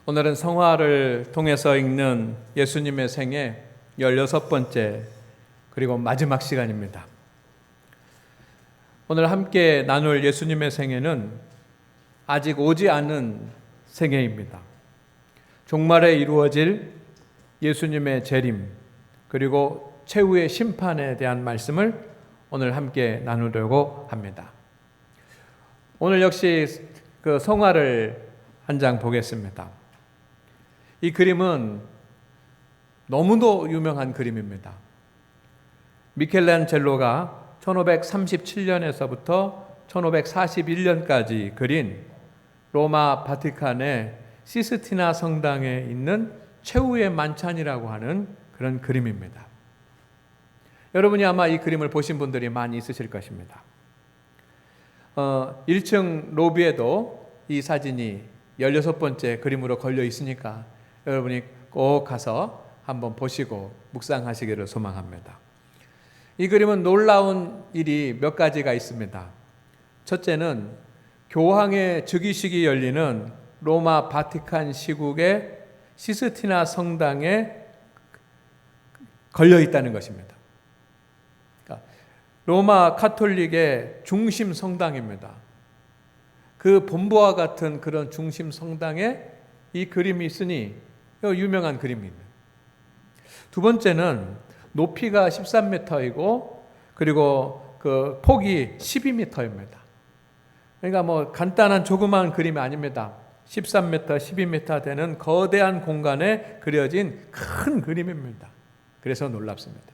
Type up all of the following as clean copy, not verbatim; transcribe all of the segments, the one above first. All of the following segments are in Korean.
오늘은 성화를 통해서 읽는 예수님의 생애 16번째 그리고 마지막 시간입니다. 오늘 함께 나눌 예수님의 생애는 아직 오지 않은 생애입니다. 종말에 이루어질 예수님의 재림 그리고 최후의 심판에 대한 말씀을 오늘 함께 나누려고 합니다. 오늘 역시 그 성화를 한 장 보겠습니다. 이 그림은 너무도 유명한 그림입니다. 미켈란젤로가 1537년에서부터 1541년까지 그린 로마 바티칸의 시스티나 성당에 있는 최후의 만찬이라고 하는 그런 그림입니다. 여러분이 아마 이 그림을 보신 분들이 많이 있으실 것입니다. 1층 로비에도 이 사진이 16번째 그림으로 걸려 있으니까 여러분이 꼭 가서 한번 보시고 묵상하시기를 소망합니다. 이 그림은 놀라운 일이 몇 가지가 있습니다. 첫째는 교황의 즉위식이 열리는 로마 바티칸 시국의 시스티나 성당에 걸려 있다는 것입니다. 그러니까 로마 카톨릭의 중심 성당입니다. 그 본부와 같은 그런 중심 성당에 이 그림이 있으니 유명한 그림입니다. 두 번째는 높이가 13m이고 그리고 그 폭이 12m입니다. 그러니까 뭐 간단한 조그마한 그림이 아닙니다. 13m, 12m 되는 거대한 공간에 그려진 큰 그림입니다. 그래서 놀랍습니다.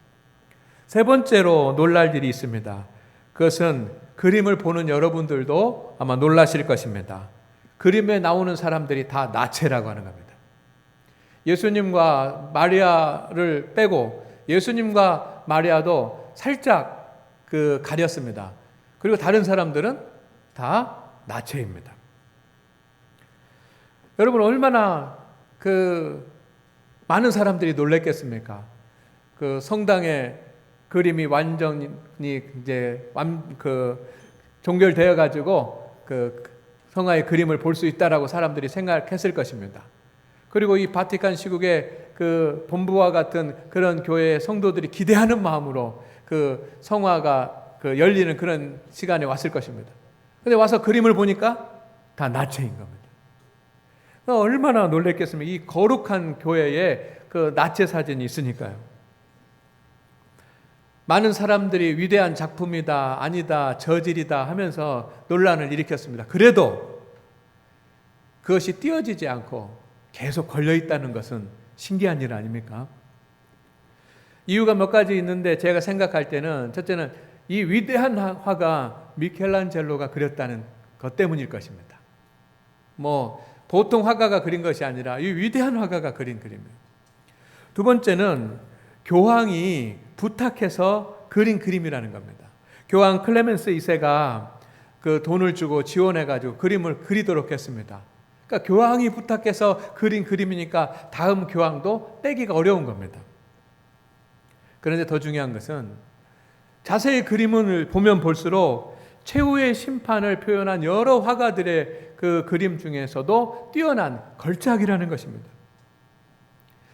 세 번째로 놀랄 일이 있습니다. 그것은 그림을 보는 여러분들도 아마 놀라실 것입니다. 그림에 나오는 사람들이 다 나체라고 하는 겁니다. 예수님과 마리아를 빼고 예수님과 마리아도 살짝 가렸습니다. 그리고 다른 사람들은 다 나체입니다. 여러분 얼마나 많은 사람들이 놀랐겠습니까? 그 성당의 그림이 완전히 이제 종결되어 가지고 성화의 그림을 볼 수 있다라고 사람들이 생각했을 것입니다. 그리고 이 바티칸 시국의 그 본부와 같은 그런 교회의 성도들이 기대하는 마음으로 그 성화가 열리는 그런 시간에 왔을 것입니다. 근데 와서 그림을 보니까 다 나체인 겁니다. 얼마나 놀랬겠습니까? 이 거룩한 교회에 그 나체 사진이 있으니까요. 많은 사람들이 위대한 작품이다, 아니다, 저질이다 하면서 논란을 일으켰습니다. 그래도 그것이 띄어지지 않고 계속 걸려있다는 것은 신기한 일 아닙니까? 이유가 몇 가지 있는데 제가 생각할 때는 첫째는 이 위대한 화가 미켈란젤로가 그렸다는 것 때문일 것입니다. 뭐 보통 화가가 그린 것이 아니라 이 위대한 화가가 그린 그림이에요. 두 번째는 교황이 부탁해서 그린 그림이라는 겁니다. 교황 클레멘스 2세가 그 돈을 주고 지원해가지고 그림을 그리도록 했습니다. 그러니까 교황이 부탁해서 그린 그림이니까 다음 교황도 떼기가 어려운 겁니다. 그런데 더 중요한 것은 자세히 그림을 보면 볼수록 최후의 심판을 표현한 여러 화가들의 그 그림 중에서도 뛰어난 걸작이라는 것입니다.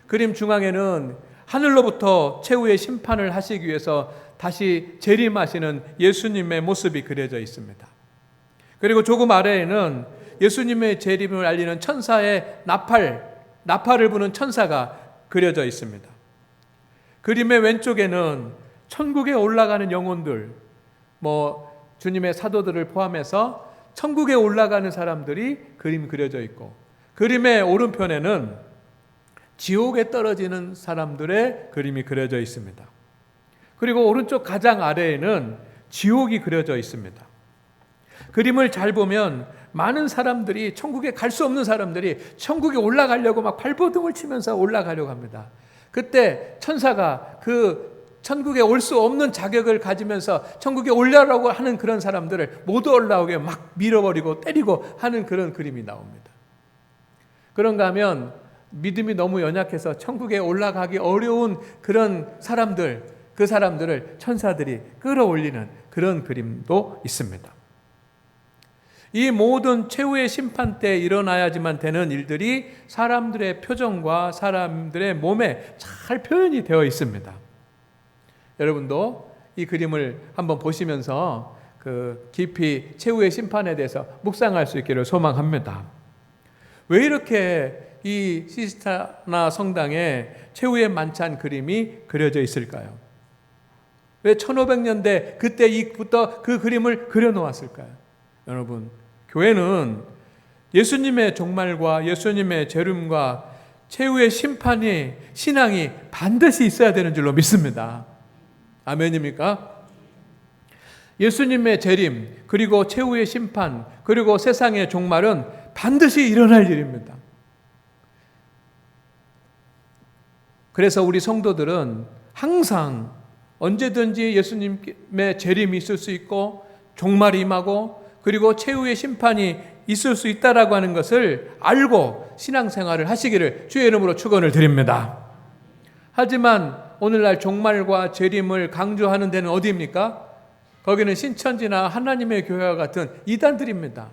그림 중앙에는 하늘로부터 최후의 심판을 하시기 위해서 다시 재림하시는 예수님의 모습이 그려져 있습니다. 그리고 조금 아래에는 예수님의 재림을 알리는 천사의 나팔을 부는 천사가 그려져 있습니다. 그림의 왼쪽에는 천국에 올라가는 영혼들, 주님의 사도들을 포함해서 천국에 올라가는 사람들이 그림 그려져 있고, 그림의 오른편에는 지옥에 떨어지는 사람들의 그림이 그려져 있습니다. 그리고 오른쪽 가장 아래에는 지옥이 그려져 있습니다. 그림을 잘 보면 많은 사람들이, 천국에 갈 수 없는 사람들이 천국에 올라가려고 막 발버둥을 치면서 올라가려고 합니다. 그때 천사가 그 천국에 올 수 없는 자격을 가지면서 천국에 올라가려고 하는 그런 사람들을 못 올라오게 막 밀어버리고 때리고 하는 그런 그림이 나옵니다. 그런가 하면 믿음이 너무 연약해서 천국에 올라가기 어려운 그런 사람들, 그 사람들을 천사들이 끌어올리는 그런 그림도 있습니다. 이 모든 최후의 심판 때 일어나야지만 되는 일들이 사람들의 표정과 사람들의 몸에 잘 표현이 되어 있습니다. 여러분도 이 그림을 한번 보시면서 깊이 최후의 심판에 대해서 묵상할 수 있기를 소망합니다. 왜 이렇게 이 시스타나 성당에 최후의 만찬 그림이 그려져 있을까요? 왜 1500년대 그때부터 그 그림을 그려놓았을까요? 여러분, 교회는 예수님의 종말과 예수님의 재림과 최후의 심판이, 신앙이 반드시 있어야 되는 줄로 믿습니다. 아멘입니까? 예수님의 재림, 그리고 최후의 심판, 그리고 세상의 종말은 반드시 일어날 일입니다. 그래서 우리 성도들은 항상 언제든지 예수님의 재림이 있을 수 있고 종말이 임하고 그리고 최후의 심판이 있을 수 있다라고 하는 것을 알고 신앙생활을 하시기를 주의 이름으로 축원을 드립니다. 하지만 오늘날 종말과 재림을 강조하는 데는 어디입니까? 거기는 신천지나 하나님의 교회와 같은 이단들입니다.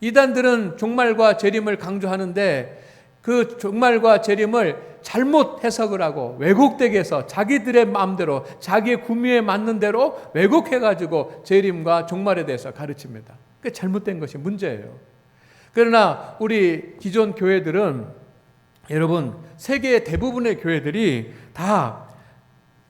이단들은 종말과 재림을 강조하는데 그 종말과 재림을 잘못 해석을 하고 왜곡되게 해서 자기들의 마음대로 자기의 구미에 맞는 대로 왜곡해가지고 재림과 종말에 대해서 가르칩니다. 그게 잘못된 것이 문제예요. 그러나 우리 기존 교회들은 여러분 세계의 대부분의 교회들이 다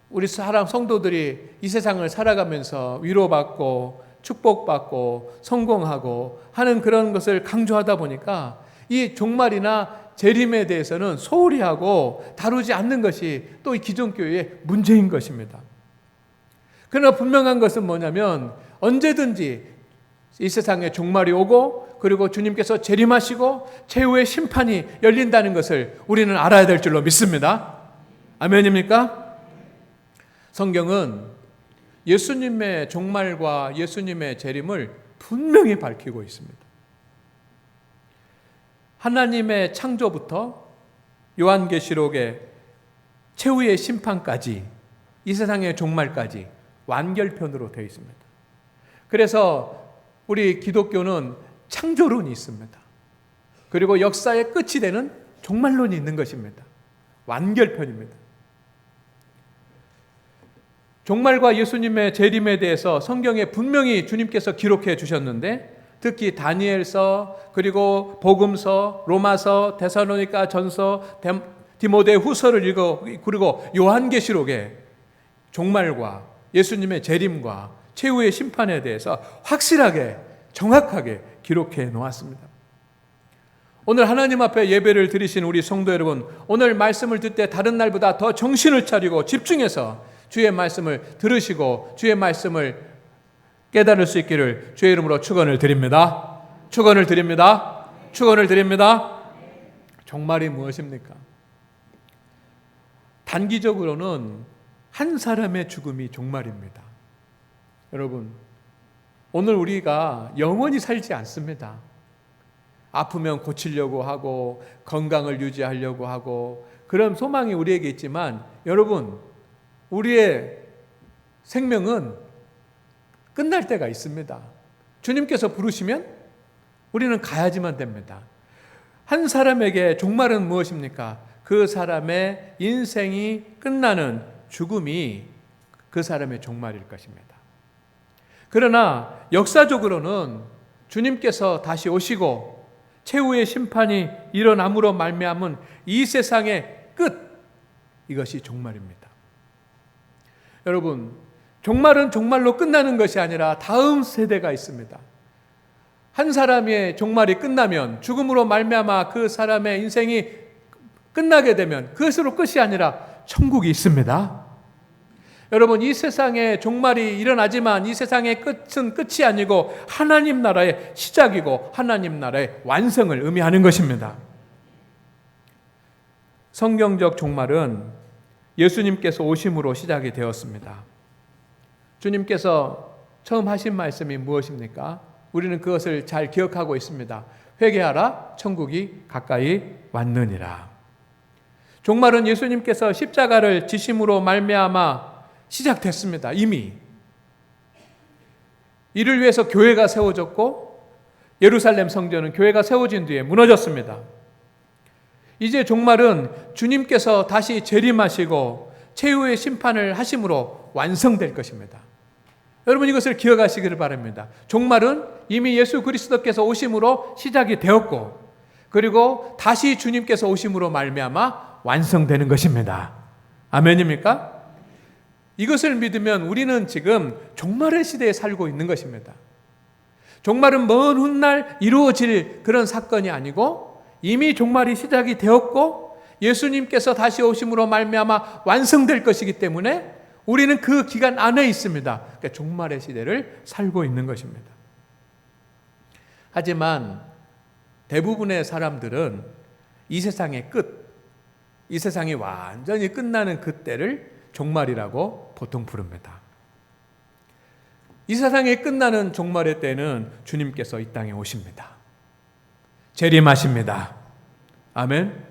우리 성도들이 이 세상을 살아가면서 위로받고 축복받고 성공하고 하는 그런 것을 강조하다 보니까 이 종말이나 재림에 대해서는 소홀히 하고 다루지 않는 것이 또 이 기존 교회의 문제인 것입니다. 그러나 분명한 것은 뭐냐면 언제든지 이 세상에 종말이 오고 그리고 주님께서 재림하시고 최후의 심판이 열린다는 것을 우리는 알아야 될 줄로 믿습니다. 아멘입니까? 성경은 예수님의 종말과 예수님의 재림을 분명히 밝히고 있습니다. 하나님의 창조부터 요한계시록의 최후의 심판까지 이 세상의 종말까지 완결편으로 되어 있습니다. 그래서 우리 기독교는 창조론이 있습니다. 그리고 역사의 끝이 되는 종말론이 있는 것입니다. 완결편입니다. 종말과 예수님의 재림에 대해서 성경에 분명히 주님께서 기록해 주셨는데 특히 다니엘서 그리고 복음서, 로마서, 데살로니가 전서, 디모데 후서를 그리고 요한계시록에 종말과 예수님의 재림과 최후의 심판에 대해서 확실하게 정확하게 기록해 놓았습니다. 오늘 하나님 앞에 예배를 드리신 우리 성도 여러분, 오늘 말씀을 듣을 때 다른 날보다 더 정신을 차리고 집중해서 주의 말씀을 들으시고 주의 말씀을 깨달을 수 있기를 주의 이름으로 축원을 드립니다. 축원을 드립니다. 축원을 드립니다. 종말이 무엇입니까? 단기적으로는 한 사람의 죽음이 종말입니다. 여러분, 오늘 우리가 영원히 살지 않습니다. 아프면 고치려고 하고 건강을 유지하려고 하고 그런 소망이 우리에게 있지만 여러분, 우리의 생명은 끝날 때가 있습니다. 주님께서 부르시면 우리는 가야지만 됩니다. 한 사람에게 종말은 무엇입니까? 그 사람의 인생이 끝나는 죽음이 그 사람의 종말일 것입니다. 그러나 역사적으로는 주님께서 다시 오시고 최후의 심판이 일어남으로 말미암은 이 세상의 끝, 이것이 종말입니다. 여러분, 종말은 종말로 끝나는 것이 아니라 다음 세대가 있습니다. 한 사람의 종말이 끝나면 죽음으로 말미암아 그 사람의 인생이 끝나게 되면 그것으로 끝이 아니라 천국이 있습니다. 여러분, 이 세상에 종말이 일어나지만 이 세상의 끝은 끝이 아니고 하나님 나라의 시작이고 하나님 나라의 완성을 의미하는 것입니다. 성경적 종말은 예수님께서 오심으로 시작이 되었습니다. 주님께서 처음 하신 말씀이 무엇입니까? 우리는 그것을 잘 기억하고 있습니다. 회개하라, 천국이 가까이 왔느니라. 종말은 예수님께서 십자가를 지심으로 말미암아 시작됐습니다. 이미 이를 위해서 교회가 세워졌고 예루살렘 성전은 교회가 세워진 뒤에 무너졌습니다. 이제 종말은 주님께서 다시 재림하시고 최후의 심판을 하심으로 완성될 것입니다. 여러분 이것을 기억하시기를 바랍니다. 종말은 이미 예수 그리스도께서 오심으로 시작이 되었고 그리고 다시 주님께서 오심으로 말미암아 완성되는 것입니다. 아멘입니까? 이것을 믿으면 우리는 지금 종말의 시대에 살고 있는 것입니다. 종말은 먼 훗날 이루어질 그런 사건이 아니고 이미 종말이 시작이 되었고 예수님께서 다시 오심으로 말미암아 완성될 것이기 때문에 우리는 그 기간 안에 있습니다. 그러니까 종말의 시대를 살고 있는 것입니다. 하지만 대부분의 사람들은 이 세상의 끝, 이 세상이 완전히 끝나는 그때를 종말이라고 보통 부릅니다. 이 세상이 끝나는 종말의 때는 주님께서 이 땅에 오십니다. 재림하십니다. 아멘.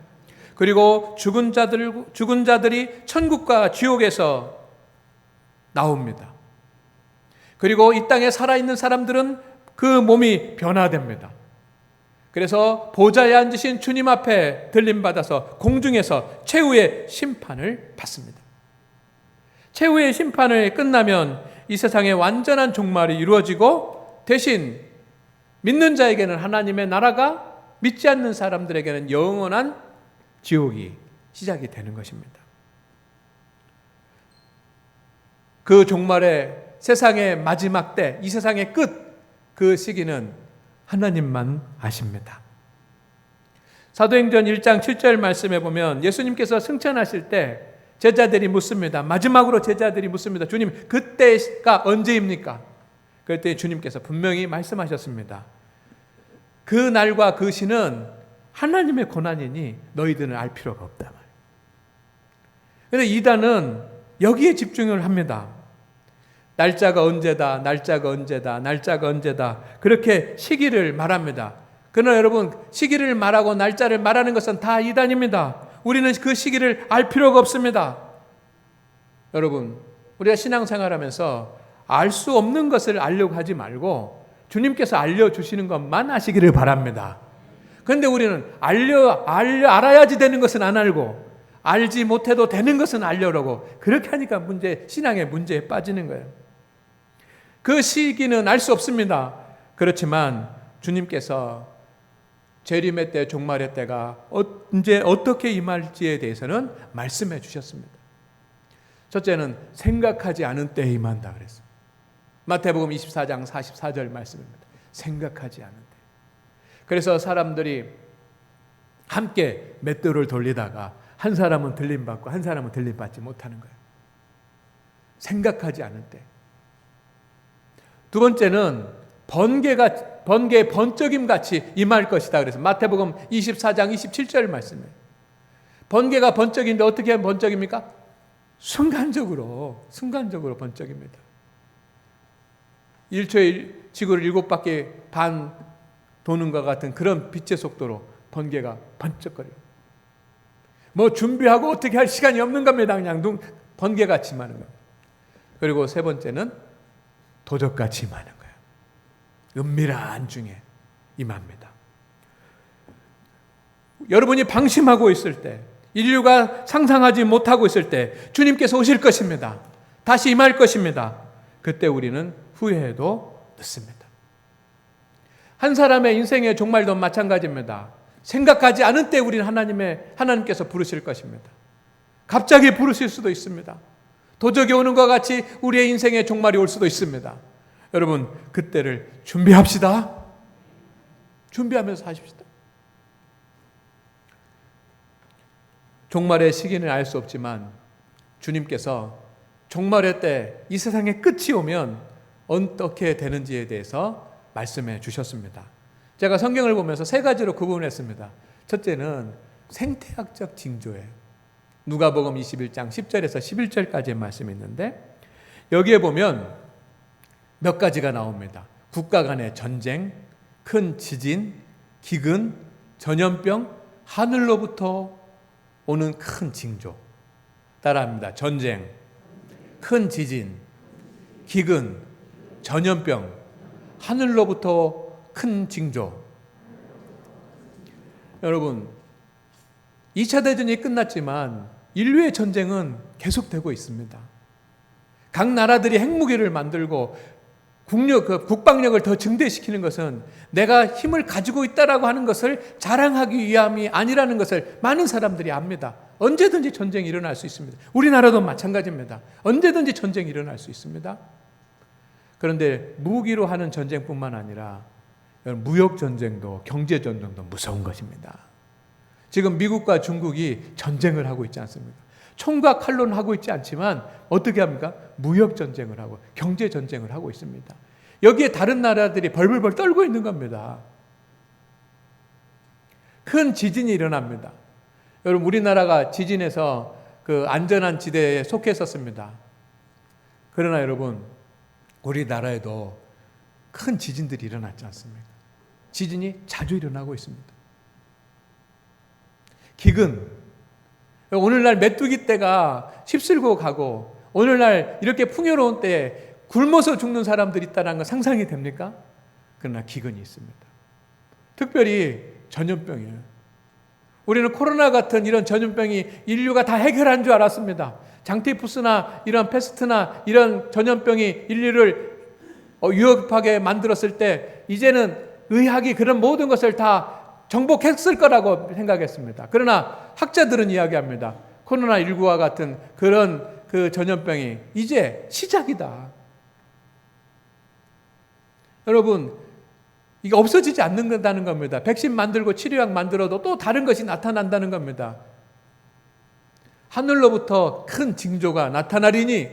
그리고 죽은 자들이 천국과 지옥에서 나옵니다. 그리고 이 땅에 살아있는 사람들은 그 몸이 변화됩니다. 그래서 보좌에 앉으신 주님 앞에 들림받아서 공중에서 최후의 심판을 받습니다. 최후의 심판을 끝나면 이 세상의 완전한 종말이 이루어지고 대신 믿는 자에게는 하나님의 나라가 믿지 않는 사람들에게는 영원한 지옥이 시작이 되는 것입니다. 그 종말의 세상의 마지막 때, 이 세상의 끝, 그 시기는 하나님만 아십니다. 사도행전 1장 7절 말씀에 보면 예수님께서 승천하실 때 제자들이 묻습니다. 마지막으로 제자들이 묻습니다. 주님, 그때가 언제입니까? 그때 주님께서 분명히 말씀하셨습니다. 그 날과 그 시는 하나님의 고난이니 너희들은 알 필요가 없다. 그런데 이단은 여기에 집중을 합니다. 날짜가 언제다, 날짜가 언제다, 날짜가 언제다. 그렇게 시기를 말합니다. 그러나 여러분, 시기를 말하고 날짜를 말하는 것은 다 이단입니다. 우리는 그 시기를 알 필요가 없습니다. 여러분, 우리가 신앙생활하면서 알 수 없는 것을 알려고 하지 말고 주님께서 알려주시는 것만 아시기를 바랍니다. 그런데 우리는 알아야지 되는 것은 안 알고 알지 못해도 되는 것은 알려고 그렇게 하니까 신앙의 문제에 빠지는 거예요. 그 시기는 알 수 없습니다. 그렇지만 주님께서 재림의 때, 종말의 때가 언제 어떻게 임할지에 대해서는 말씀해 주셨습니다. 첫째는 생각하지 않은 때에 임한다 그랬어요. 마태복음 24장 44절 말씀입니다. 생각하지 않은 때. 그래서 사람들이 함께 맷돌을 돌리다가 한 사람은 들림받고 한 사람은 들림받지 못하는 거예요. 생각하지 않은 때. 두 번째는 번개의 번쩍임 같이 임할 것이다 그래서 마태복음 24장 27절 말씀이에요. 번개가 번쩍인데 어떻게 하면 번쩍입니까? 순간적으로 번쩍입니다. 1초에 지구를 7바퀴 반 도는 것 같은 그런 빛의 속도로 번개가 번쩍거려요. 뭐 준비하고 어떻게 할 시간이 없는 겁니다. 그냥 번개같이 임하는 거예요. 그리고 세 번째는 도적같이 임하는 거예요. 은밀한 중에 임합니다. 여러분이 방심하고 있을 때, 인류가 상상하지 못하고 있을 때 주님께서 오실 것입니다. 다시 임할 것입니다. 그때 우리는 후회해도 늦습니다. 한 사람의 인생의 종말도 마찬가지입니다. 생각하지 않은 때 우리는 하나님께서 부르실 것입니다. 갑자기 부르실 수도 있습니다. 도적이 오는 것 같이 우리의 인생의 종말이 올 수도 있습니다. 여러분, 그때를 준비합시다. 준비하면서 하십시다. 종말의 시기는 알 수 없지만 주님께서 종말의 때 이 세상의 끝이 오면 어떻게 되는지에 대해서 말씀해 주셨습니다. 제가 성경을 보면서 세 가지로 구분했습니다. 첫째는 생태학적 징조예요. 누가복음 21장 10절에서 11절까지의 말씀이 있는데 여기에 보면 몇 가지가 나옵니다. 국가 간의 전쟁, 큰 지진, 기근, 전염병, 하늘로부터 오는 큰 징조. 따라합니다. 전쟁, 큰 지진, 기근, 전염병, 하늘로부터 큰 징조. 여러분, 2차 대전이 끝났지만 인류의 전쟁은 계속되고 있습니다. 각 나라들이 핵무기를 만들고 국방력을 더 증대시키는 것은 내가 힘을 가지고 있다라고 하는 것을 자랑하기 위함이 아니라는 것을 많은 사람들이 압니다. 언제든지 전쟁이 일어날 수 있습니다. 우리나라도 마찬가지입니다. 언제든지 전쟁이 일어날 수 있습니다. 그런데 무기로 하는 전쟁뿐만 아니라 무역 전쟁도 경제 전쟁도 무서운 것입니다. 지금 미국과 중국이 전쟁을 하고 있지 않습니까? 총과 칼로는 하고 있지 않지만 어떻게 합니까? 무역 전쟁을 하고 경제 전쟁을 하고 있습니다. 여기에 다른 나라들이 벌벌벌 떨고 있는 겁니다. 큰 지진이 일어납니다. 여러분, 우리나라가 지진에서 그 안전한 지대에 속해 있었습니다. 그러나 여러분, 우리나라에도 큰 지진들이 일어났지 않습니까? 지진이 자주 일어나고 있습니다. 기근, 오늘날 메뚜기 떼가 휩쓸고 가고 오늘날 이렇게 풍요로운 때에 굶어서 죽는 사람들이 있다는 건 상상이 됩니까? 그러나 기근이 있습니다. 특별히 전염병이에요. 우리는 코로나 같은 이런 전염병이 인류가 다 해결한 줄 알았습니다. 장티푸스나 이런 패스트나 이런 전염병이 인류를 위협하게 만들었을 때 이제는 의학이 그런 모든 것을 다 정복했을 거라고 생각했습니다. 그러나 학자들은 이야기합니다. 코로나19와 같은 그런 그 전염병이 이제 시작이다. 여러분, 이게 없어지지 않는다는 겁니다. 백신 만들고 치료약 만들어도 또 다른 것이 나타난다는 겁니다. 하늘로부터 큰 징조가 나타나리니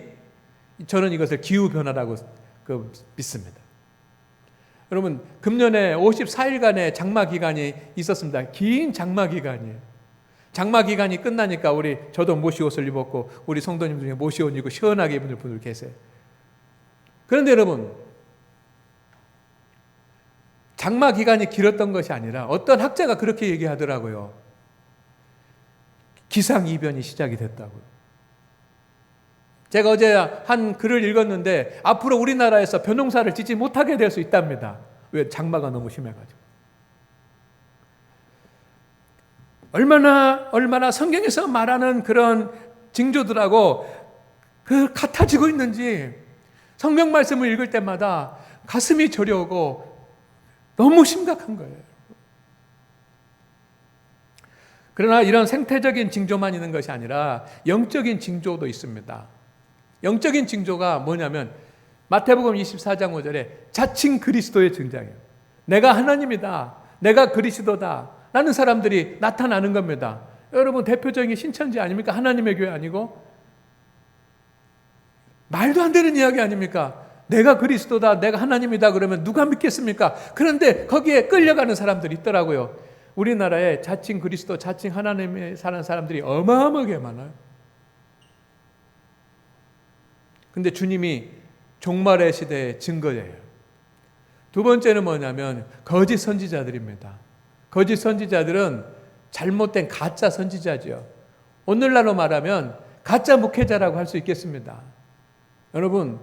저는 이것을 기후변화라고 믿습니다. 여러분, 금년에 54일간의 장마 기간이 있었습니다. 긴 장마 기간이에요. 장마 기간이 끝나니까 저도 모시옷을 입었고 우리 성도님 중에 모시옷 입고 시원하게 입은 분들 계세요. 그런데 여러분, 장마 기간이 길었던 것이 아니라 어떤 학자가 그렇게 얘기하더라고요. 기상이변이 시작이 됐다고요. 제가 어제 한 글을 읽었는데 앞으로 우리나라에서 벼농사를 짓지 못하게 될 수 있답니다. 왜? 장마가 너무 심해가지고. 얼마나 성경에서 말하는 그런 징조들하고 같아지고 있는지 성경 말씀을 읽을 때마다 가슴이 저려오고 너무 심각한 거예요. 그러나 이런 생태적인 징조만 있는 것이 아니라 영적인 징조도 있습니다. 영적인 징조가 뭐냐면 마태복음 24장 5절에 자칭 그리스도의 등장이에요. 내가 하나님이다. 내가 그리스도다. 라는 사람들이 나타나는 겁니다. 여러분, 대표적인 신천지 아닙니까? 하나님의 교회 아니고? 말도 안 되는 이야기 아닙니까? 내가 그리스도다. 내가 하나님이다. 그러면 누가 믿겠습니까? 그런데 거기에 끌려가는 사람들이 있더라고요. 우리나라에 자칭 그리스도, 자칭 하나님에 사는 사람들이 어마어마하게 많아요. 근데 주님이 종말의 시대의 증거예요. 두 번째는 뭐냐면 거짓 선지자들입니다. 거짓 선지자들은 잘못된 가짜 선지자죠. 오늘날로 말하면 가짜 목회자라고 할 수 있겠습니다. 여러분,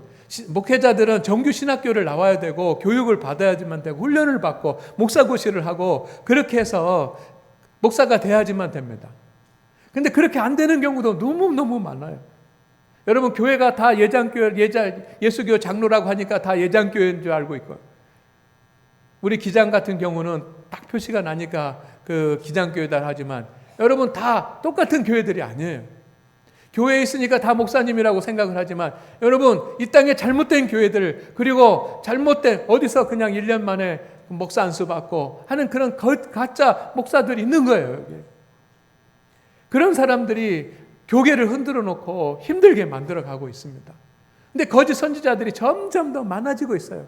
목회자들은 정규 신학교를 나와야 되고 교육을 받아야지만 되고 훈련을 받고 목사고시를 하고 그렇게 해서 목사가 돼야지만 됩니다. 근데 그렇게 안 되는 경우도 너무너무 많아요. 여러분, 교회가 다 예수교 장로라고 하니까 다 예장교회인 줄 알고 있고, 우리 기장 같은 경우는 딱 표시가 나니까 그 기장교회다 하지만 여러분, 다 똑같은 교회들이 아니에요. 교회에 있으니까 다 목사님이라고 생각을 하지만 여러분, 이 땅에 잘못된 교회들, 그리고 잘못된 어디서 그냥 1년 만에 목사 안수 받고 하는 그런 가짜 목사들이 있는 거예요. 여기. 그런 사람들이 교계를 흔들어 놓고 힘들게 만들어 가고 있습니다. 근데 거짓 선지자들이 점점 더 많아지고 있어요.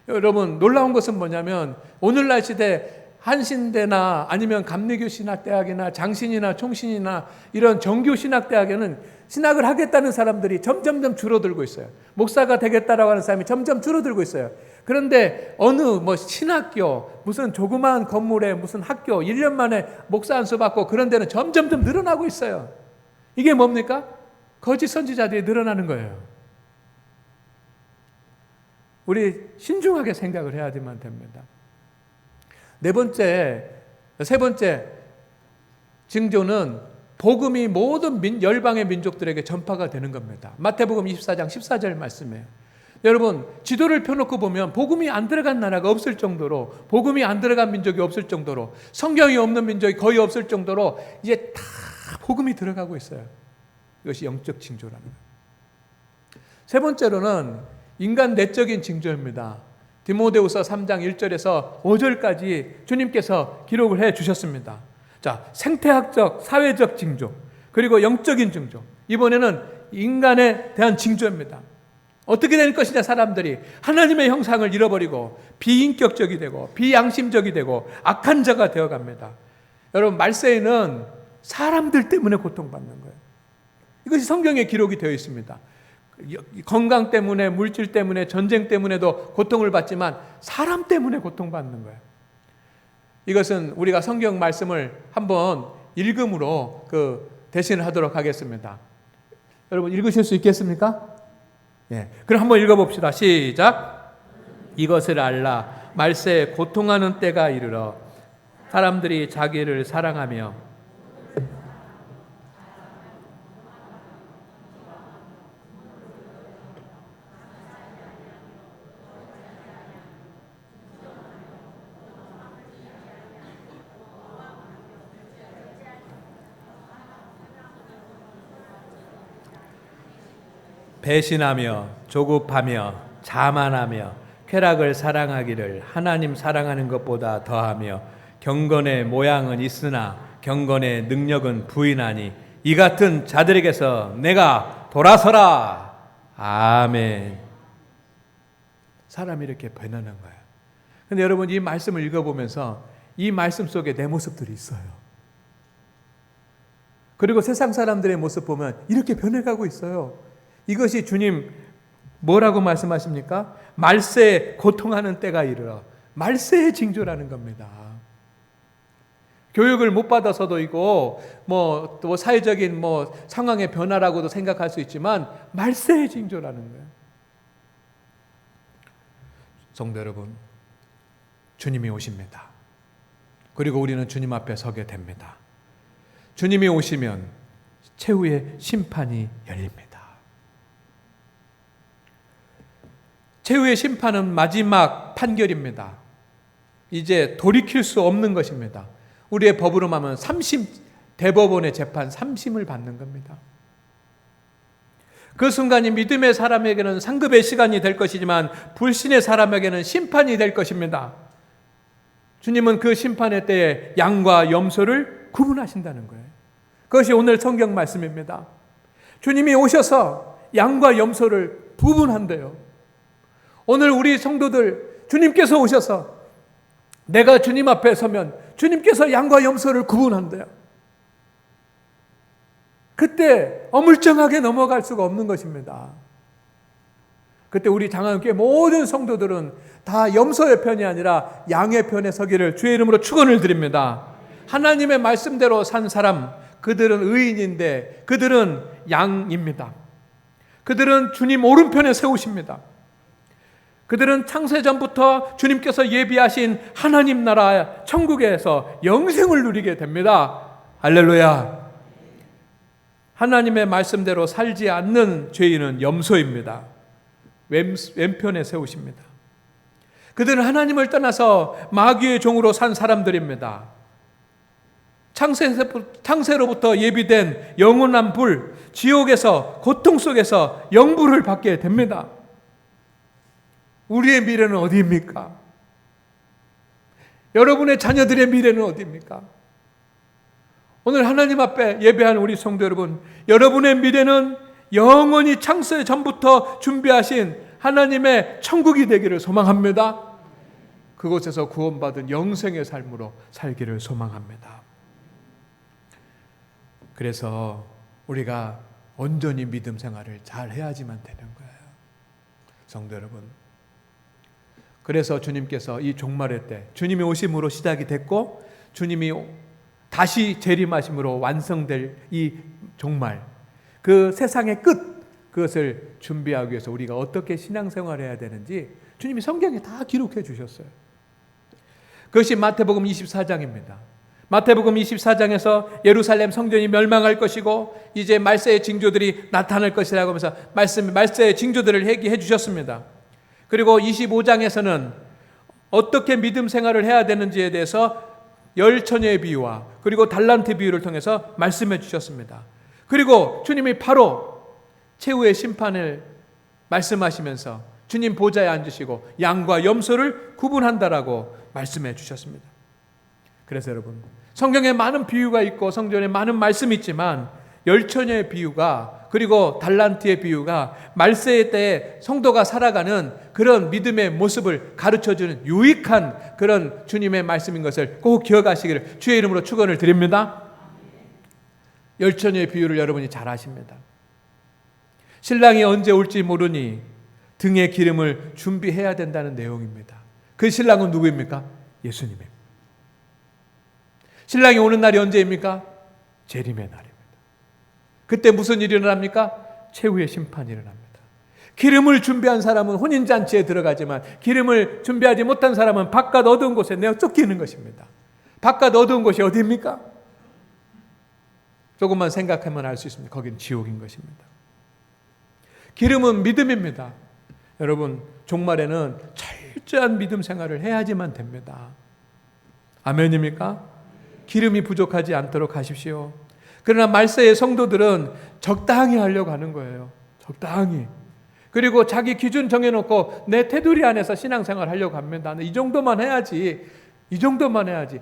여러분, 놀라운 것은 뭐냐면 오늘날 시대 한신대나 아니면 감리교 신학대학이나 장신이나 총신이나 이런 정규 신학대학에는 신학을 하겠다는 사람들이 점점점 줄어들고 있어요. 목사가 되겠다라고 하는 사람이 점점 줄어들고 있어요. 그런데 어느 신학교, 무슨 조그마한 건물에 무슨 학교 1년 만에 목사 안수 받고 그런 데는 점점점 늘어나고 있어요. 이게 뭡니까? 거짓 선지자들이 늘어나는 거예요. 우리 신중하게 생각을 해야지만 됩니다. 세 번째 징조는 복음이 모든 열방의 민족들에게 전파가 되는 겁니다. 마태복음 24장 14절 말씀이에요. 여러분, 지도를 펴놓고 보면 복음이 안 들어간 나라가 없을 정도로, 복음이 안 들어간 민족이 없을 정도로, 성경이 없는 민족이 거의 없을 정도로 이제 다 복음이 들어가고 있어요. 이것이 영적 징조라는 거예요. 세 번째로는 인간 내적인 징조입니다. 디모데후서 3장 1절에서 5절까지 주님께서 기록을 해 주셨습니다. 자, 생태학적, 사회적 징조, 그리고 영적인 징조. 이번에는 인간에 대한 징조입니다. 어떻게 될 것이냐, 사람들이 하나님의 형상을 잃어버리고 비인격적이 되고 비양심적이 되고 악한 자가 되어갑니다. 여러분, 말세에는 사람들 때문에 고통받는 거예요. 이것이 성경에 기록이 되어 있습니다. 건강 때문에, 물질 때문에, 전쟁 때문에도 고통을 받지만 사람 때문에 고통받는 거예요. 이것은 우리가 성경 말씀을 한번 읽음으로 대신하도록 하겠습니다. 여러분, 읽으실 수 있겠습니까? 예. 그럼 한번 읽어봅시다. 시작. 이것을 알라. 말세에 고통하는 때가 이르러 사람들이 자기를 사랑하며 배신하며 조급하며 자만하며 쾌락을 사랑하기를 하나님 사랑하는 것보다 더하며 경건의 모양은 있으나 경건의 능력은 부인하니 이 같은 자들에게서 내가 돌아서라. 아멘. 사람이 이렇게 변하는 거예요. 근데 여러분, 이 말씀을 읽어보면서 이 말씀 속에 내 모습들이 있어요. 그리고 세상 사람들의 모습 보면 이렇게 변해가고 있어요. 이것이 주님 뭐라고 말씀하십니까? 말세에 고통하는 때가 이르러, 말세의 징조라는 겁니다. 교육을 못 받아서도 있고 또 사회적인 상황의 변화라고도 생각할 수 있지만 말세의 징조라는 거예요. 성도 여러분, 주님이 오십니다. 그리고 우리는 주님 앞에 서게 됩니다. 주님이 오시면 최후의 심판이 열립니다. 최후의 심판은 마지막 판결입니다. 이제 돌이킬 수 없는 것입니다. 우리의 법으로 하면 대법원의 재판 3심을 받는 겁니다. 그 순간이 믿음의 사람에게는 상급의 시간이 될 것이지만 불신의 사람에게는 심판이 될 것입니다. 주님은 그 심판의 때에 양과 염소를 구분하신다는 거예요. 그것이 오늘 성경 말씀입니다. 주님이 오셔서 양과 염소를 구분한대요. 오늘 우리 성도들, 주님께서 오셔서 내가 주님 앞에 서면 주님께서 양과 염소를 구분한대요. 그때 어물쩡하게 넘어갈 수가 없는 것입니다. 그때 우리 장안교회 모든 성도들은 다 염소의 편이 아니라 양의 편에 서기를 주의 이름으로 축원을 드립니다. 하나님의 말씀대로 산 사람, 그들은 의인인데 그들은 양입니다. 그들은 주님 오른편에 세우십니다. 그들은 창세전부터 주님께서 예비하신 하나님 나라 천국에서 영생을 누리게 됩니다. 할렐루야. 하나님의 말씀대로 살지 않는 죄인은 염소입니다. 왼편에 세우십니다. 그들은 하나님을 떠나서 마귀의 종으로 산 사람들입니다. 창세로부터 예비된 영원한 불, 지옥에서 고통 속에서 영불을 받게 됩니다. 우리의 미래는 어디입니까? 여러분의 자녀들의 미래는 어디입니까? 오늘 하나님 앞에 예배하는 우리 성도 여러분, 여러분의 미래는 영원히 창세 전부터 준비하신 하나님의 천국이 되기를 소망합니다. 그곳에서 구원받은 영생의 삶으로 살기를 소망합니다. 그래서 우리가 온전히 믿음 생활을 잘 해야지만 되는 거예요. 성도 여러분, 그래서 주님께서 이 종말의 때, 주님이 오심으로 시작이 됐고 주님이 다시 재림하심으로 완성될 이 종말, 그 세상의 끝, 그것을 준비하기 위해서 우리가 어떻게 신앙생활을 해야 되는지 주님이 성경에 다 기록해 주셨어요. 그것이 마태복음 24장입니다. 마태복음 24장에서 예루살렘 성전이 멸망할 것이고 이제 말세의 징조들이 나타날 것이라고 하면서 말세의 징조들을 얘기해 주셨습니다. 그리고 25장에서는 어떻게 믿음 생활을 해야 되는지에 대해서 열처녀의 비유와 그리고 달란트 비유를 통해서 말씀해 주셨습니다. 그리고 주님이 바로 최후의 심판을 말씀하시면서 주님 보좌에 앉으시고 양과 염소를 구분한다라고 말씀해 주셨습니다. 그래서 여러분, 성경에 많은 비유가 있고 성전에 많은 말씀이 있지만 열처녀의 비유가 그리고 달란트의 비유가 말세의 때에 성도가 살아가는 그런 믿음의 모습을 가르쳐주는 유익한 그런 주님의 말씀인 것을 꼭 기억하시기를 주의 이름으로 축원을 드립니다. 열처녀의 비유를 여러분이 잘 아십니다. 신랑이 언제 올지 모르니 등에 기름을 준비해야 된다는 내용입니다. 그 신랑은 누구입니까? 예수님입니다. 신랑이 오는 날이 언제입니까? 재림의 날입니다. 그때 무슨 일이 일어납니까? 최후의 심판이 일어납니다. 기름을 준비한 사람은 혼인잔치에 들어가지만 기름을 준비하지 못한 사람은 바깥 어두운 곳에 내어 쫓기는 것입니다. 바깥 어두운 곳이 어디입니까? 조금만 생각하면 알 수 있습니다. 거긴 지옥인 것입니다. 기름은 믿음입니다. 여러분, 종말에는 철저한 믿음 생활을 해야지만 됩니다. 아멘입니까? 기름이 부족하지 않도록 하십시오. 그러나 말세의 성도들은 적당히 하려고 하는 거예요. 적당히. 그리고 자기 기준 정해놓고 내 테두리 안에서 신앙생활 하려고 합니다. 이 정도만 해야지. 이 정도만 해야지.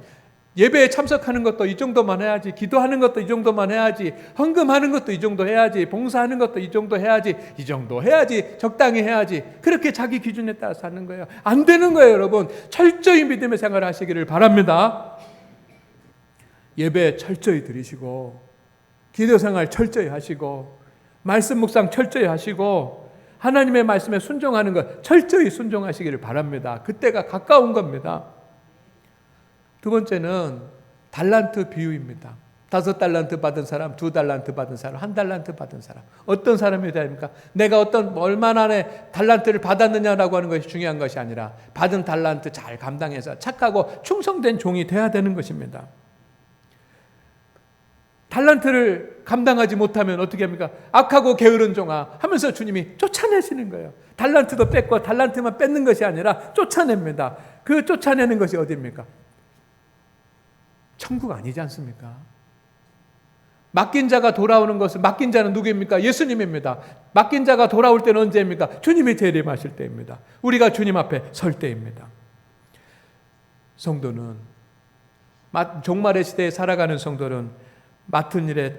예배에 참석하는 것도 이 정도만 해야지. 기도하는 것도 이 정도만 해야지. 헌금하는 것도 이 정도 해야지. 봉사하는 것도 이 정도 해야지. 이 정도 해야지. 적당히 해야지. 그렇게 자기 기준에 따라서 하는 거예요. 안 되는 거예요, 여러분. 철저히 믿음의 생활을 하시기를 바랍니다. 예배 철저히 드리시고 기도 생활 철저히 하시고 말씀 묵상 철저히 하시고 하나님의 말씀에 순종하는 것 철저히 순종하시기를 바랍니다. 그때가 가까운 겁니다. 두 번째는 달란트 비유입니다. 5달란트 받은 사람, 2달란트 받은 사람, 1달란트 받은 사람. 어떤 사람이 됩니까? 내가 얼마나 달란트를 받았느냐라고 하는 것이 중요한 것이 아니라 받은 달란트 잘 감당해서 착하고 충성된 종이 돼야 되는 것입니다. 달란트를 감당하지 못하면 어떻게 합니까? 악하고 게으른 종아 하면서 주님이 쫓아내시는 거예요. 달란트도 뺏고 달란트만 뺏는 것이 아니라 쫓아냅니다. 그 쫓아내는 것이 어디입니까? 천국 아니지 않습니까? 맡긴 자가 돌아오는 것은 맡긴 자는 누구입니까? 예수님입니다. 맡긴 자가 돌아올 때는 언제입니까? 주님이 재림하실 때입니다. 우리가 주님 앞에 설 때입니다. 성도는 종말의 시대에 살아가는 성도는 맡은 일에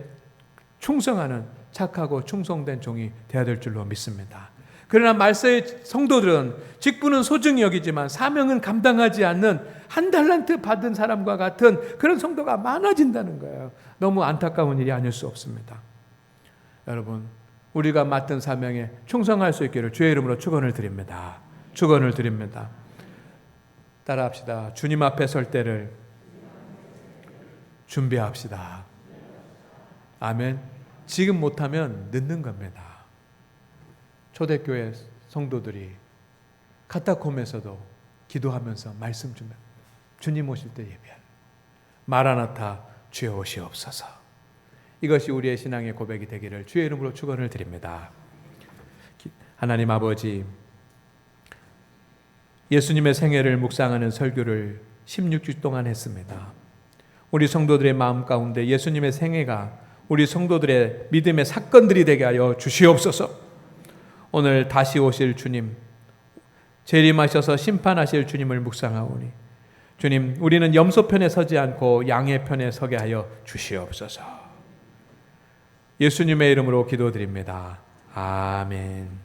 충성하는 착하고 충성된 종이 되어야 될 줄로 믿습니다. 그러나 말세의 성도들은 직분은 소중히 여기지만 사명은 감당하지 않는 1달란트 받은 사람과 같은 그런 성도가 많아진다는 거예요. 너무 안타까운 일이 아닐 수 없습니다. 여러분, 우리가 맡은 사명에 충성할 수 있기를 주의 이름으로 축원을 드립니다. 축원을 드립니다. 따라합시다. 주님 앞에 설 때를 준비합시다. 아멘. 지금 못하면 늦는 겁니다. 초대교회 성도들이 카타콤에서도 기도하면서 말씀 주면 주님 오실 때 예배하는 마라나타 주여 오시옵소서. 이것이 우리의 신앙의 고백이 되기를 주의 이름으로 축원을 드립니다. 하나님 아버지, 예수님의 생애를 묵상하는 설교를 16주 동안 했습니다. 우리 성도들의 마음 가운데 예수님의 생애가 우리 성도들의 믿음의 사건들이 되게 하여 주시옵소서. 오늘 다시 오실 주님, 재림하셔서 심판하실 주님을 묵상하오니 주님, 우리는 염소 편에 서지 않고 양의 편에 서게 하여 주시옵소서. 예수님의 이름으로 기도드립니다. 아멘.